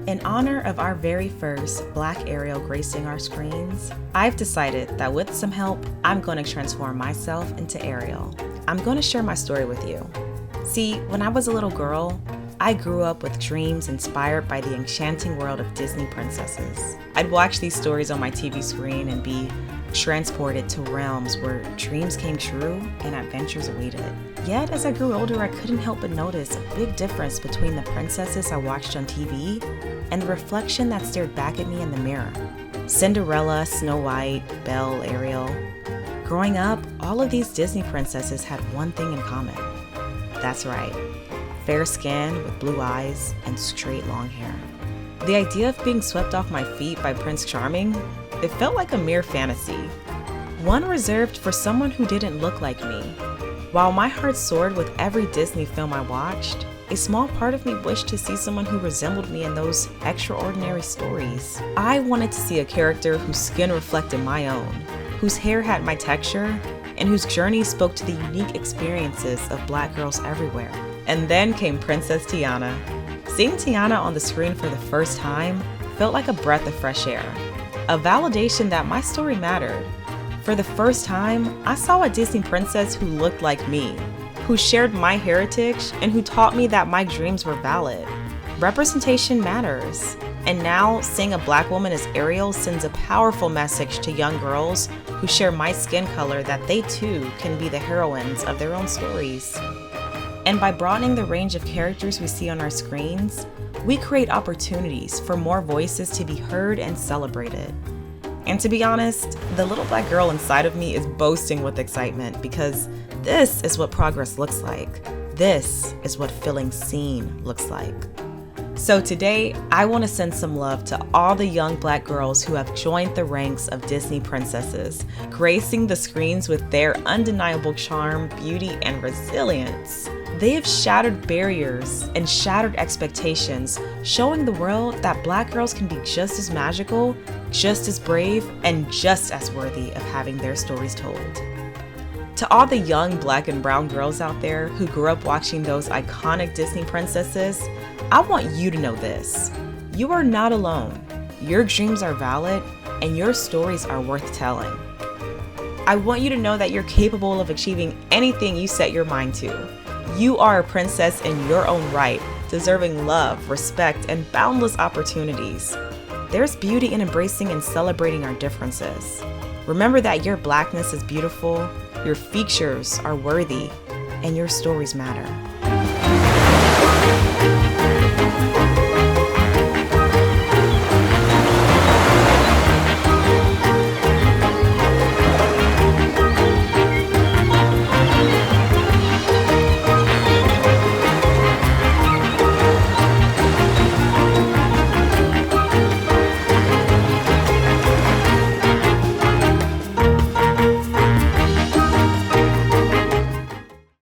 In honor of our very first Black Ariel gracing our screens, I've decided that with some help, I'm going to transform myself into Ariel. I'm going to share my story with you. See, when I was a little girl, I grew up with dreams inspired by the enchanting world of Disney princesses. I'd watch these stories on my TV screen and be transported to realms where dreams came true and adventures awaited. Yet, as I grew older, I couldn't help but notice a big difference between the princesses I watched on TV and the reflection that stared back at me in the mirror. Cinderella, Snow White, Belle, Ariel. Growing up, all of these Disney princesses had one thing in common. That's right, fair skin with blue eyes and straight long hair. The idea of being swept off my feet by Prince Charming, it felt like a mere fantasy, one reserved for someone who didn't look like me. While my heart soared with every Disney film I watched, a small part of me wished to see someone who resembled me in those extraordinary stories. I wanted to see a character whose skin reflected my own, whose hair had my texture, and whose journey spoke to the unique experiences of Black girls everywhere. And then came Princess Tiana. Seeing Tiana on the screen for the first time felt like a breath of fresh air, a validation that my story mattered. For the first time, I saw a Disney princess who looked like me, who shared my heritage, and who taught me that my dreams were valid. Representation matters. And now, seeing a Black woman as Ariel sends a powerful message to young girls who share my skin color that they too can be the heroines of their own stories. And by broadening the range of characters we see on our screens, we create opportunities for more voices to be heard and celebrated. And to be honest, the little Black girl inside of me is boasting with excitement because this is what progress looks like. This is what feeling seen looks like. So today, I want to send some love to all the young Black girls who have joined the ranks of Disney princesses, gracing the screens with their undeniable charm, beauty, and resilience. They have shattered barriers and shattered expectations, showing the world that Black girls can be just as magical, just as brave, and just as worthy of having their stories told. To all the young Black and brown girls out there who grew up watching those iconic Disney princesses, I want you to know this. You are not alone. Your dreams are valid, and your stories are worth telling. I want you to know that you're capable of achieving anything you set your mind to. You are a princess in your own right, deserving love, respect, and boundless opportunities. There's beauty in embracing and celebrating our differences. Remember that your Blackness is beautiful, your features are worthy, and your stories matter.